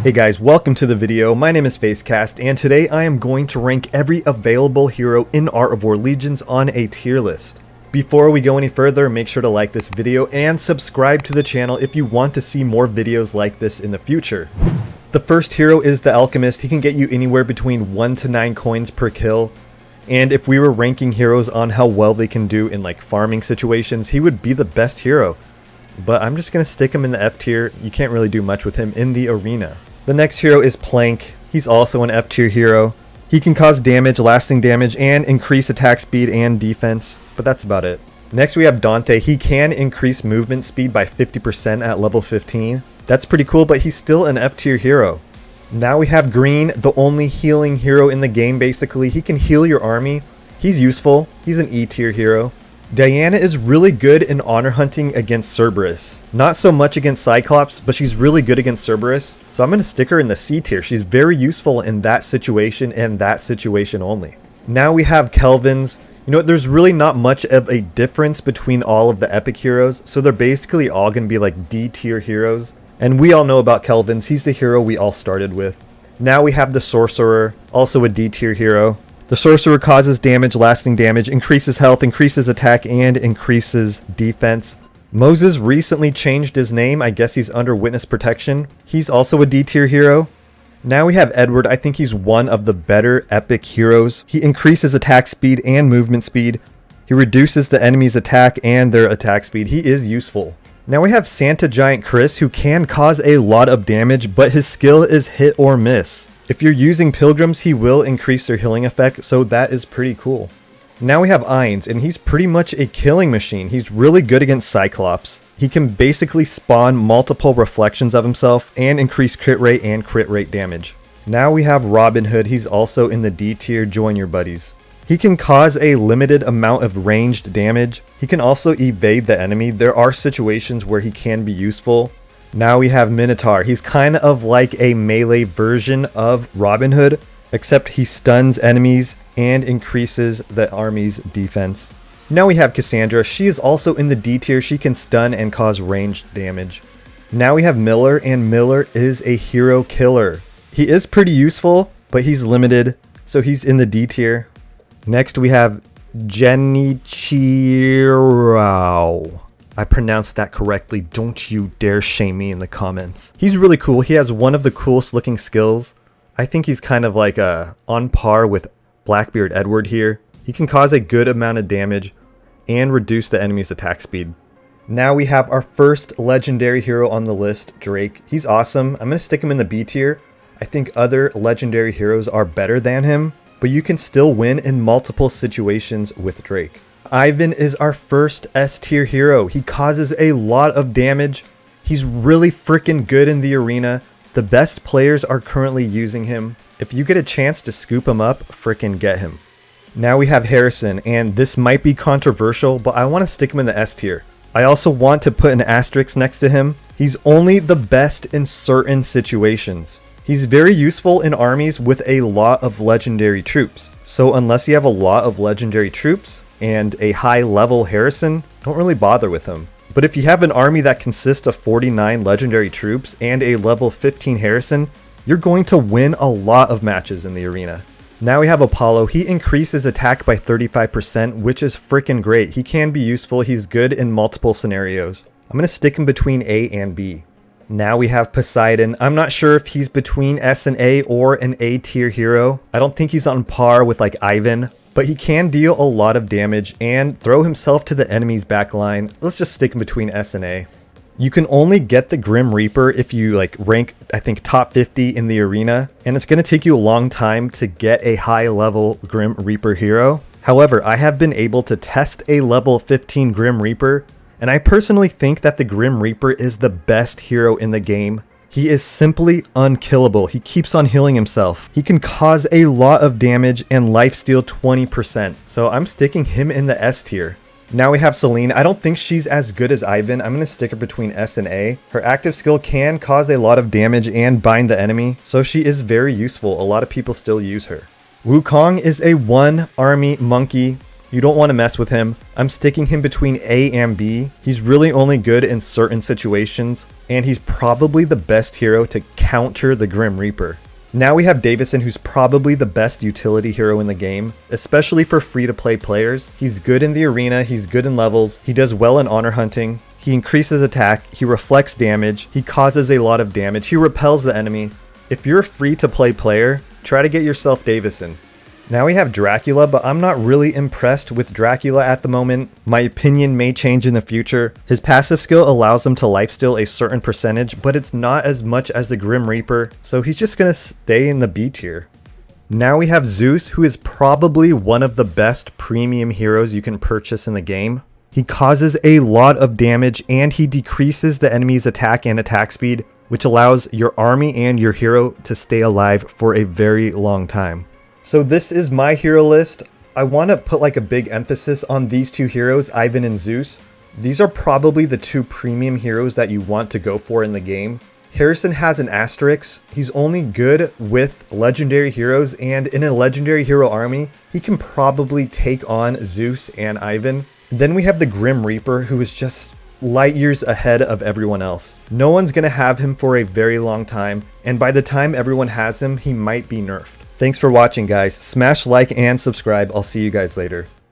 Hey guys, welcome to the video. My name is Facecast, and today I am going to rank every available hero in Art of War Legions on a tier list. Before we go any further, make sure to like this video and subscribe to the channel if you want to see more videos like this in the future. The first hero is the Alchemist. He can get you anywhere between 1 to 9 coins per kill. And if we were ranking heroes on how well they can do in like farming situations, he would be the best hero. But I'm just going to stick him in the F tier. You can't really do much with him in the arena. The next hero is Planck. He's also an F tier hero. He can cause damage, lasting damage, and increase attack speed and defense, but that's about it. Next we have Dante. He can increase movement speed by 50% at level 15. That's pretty cool, but he's still an F tier hero. Now we have Green, the only healing hero in the game basically. He can heal your army. He's useful. He's an E tier hero. Diana is really good in honor hunting against Cerberus. Not so much against Cyclops, but she's really good against Cerberus. So I'm going to stick her in the C tier. She's very useful in that situation and that situation only. Now we have Kelvins. You know what, there's really not much of a difference between all of the epic heroes. So they're basically all going to be like D tier heroes. And we all know about Kelvins. He's the hero we all started with. Now we have the Sorcerer, also a D tier hero. The Sorcerer causes damage, lasting damage, increases health, increases attack, and increases defense. Moses recently changed his name. I guess he's under witness protection. He's also a D tier hero. Now we have Edward. I think he's one of the better epic heroes. He increases attack speed and movement speed. He reduces the enemy's attack and their attack speed. He is useful. Now we have Santa Giant Kriss, who can cause a lot of damage, but his skill is hit or miss. If you're using pilgrims, he will increase their healing effect, so that is pretty cool. Now we have Ainz, and he's pretty much a killing machine. He's really good against Cyclops. He can basically spawn multiple reflections of himself and increase crit rate and crit rate damage. Now we have Robin Hood. He's also in the D tier. Join your buddies. He can cause a limited amount of ranged damage. He can also evade the enemy. There are situations where he can be useful. Now we have Minotaur. He's kind of like a melee version of Robin Hood, except he stuns enemies and increases the army's defense. Now we have Cassandra. She is also in the D tier. She can stun and cause ranged damage. Now we have Miller, and Miller is a hero killer. He is pretty useful, but he's limited, so he's in the D tier. Next we have Genichirou. I pronounced that correctly. Don't you dare shame me in the comments. He's really cool. He has one of the coolest looking skills. I think he's kind of like on par with Blackbeard Edward here. He can cause a good amount of damage and reduce the enemy's attack speed. Now we have our first legendary hero on the list, Drake. He's awesome. I'm going to stick him in the B tier. I think other legendary heroes are better than him, but you can still win in multiple situations with Drake. Ivan is our first S tier hero. He causes a lot of damage. He's really freaking good in the arena. The best players are currently using him. If you get a chance to scoop him up, freaking get him. Now we have Harrison, and this might be controversial, but I want to stick him in the S tier. I also want to put an asterisk next to him. He's only the best in certain situations. He's very useful in armies with a lot of legendary troops. So unless you have a lot of legendary troops and a high level Harrison, don't really bother with him. But if you have an army that consists of 49 legendary troops and a level 15 Harrison, you're going to win a lot of matches in the arena. Now we have Apollo. He increases attack by 35%, which is freaking great. He can be useful. He's good in multiple scenarios. I'm going to stick him between A and B. Now we have Poseidon. I'm not sure if he's between S and A or an A tier hero. I don't think he's on par with like Ivan, but he can deal a lot of damage and throw himself to the enemy's back line. Let's just stick him between S and A. You can only get the Grim Reaper if you like rank, I think, top 50 in the arena, and it's going to take you a long time to get a high level Grim Reaper hero. However, I have been able to test a level 15 Grim Reaper, and I personally think that the Grim Reaper is the best hero in the game. He is simply unkillable. He keeps on healing himself. He can cause a lot of damage and lifesteal 20%. So I'm sticking him in the S tier. Now we have Selene. I don't think she's as good as Ivan. I'm going to stick her between S and A. Her active skill can cause a lot of damage and bind the enemy. So she is very useful. A lot of people still use her. Wukong is a one army monkey. You don't want to mess with him. I'm sticking him between A and B. He's really only good in certain situations, and he's probably the best hero to counter the Grim Reaper. Now we have Davison, who's probably the best utility hero in the game, especially for free-to-play players. He's good in the arena, he's good in levels, he does well in honor hunting, he increases attack, he reflects damage, he causes a lot of damage, he repels the enemy. If you're a free-to-play player, try to get yourself Davison. Now we have Dracula, but I'm not really impressed with Dracula at the moment. My opinion may change in the future. His passive skill allows him to lifesteal a certain percentage, but it's not as much as the Grim Reaper, so he's just gonna stay in the B tier. Now we have Zeus, who is probably one of the best premium heroes you can purchase in the game. He causes a lot of damage and he decreases the enemy's attack and attack speed, which allows your army and your hero to stay alive for a very long time. So this is my hero list. I want to put like a big emphasis on these two heroes, Ivan and Zeus. These are probably the two premium heroes that you want to go for in the game. Harrison has an asterisk. He's only good with legendary heroes, and in a legendary hero army, he can probably take on Zeus and Ivan. Then we have the Grim Reaper, who is just light years ahead of everyone else. No one's going to have him for a very long time, and by the time everyone has him, he might be nerfed. Thanks for watching, guys. Smash like and subscribe. I'll see you guys later.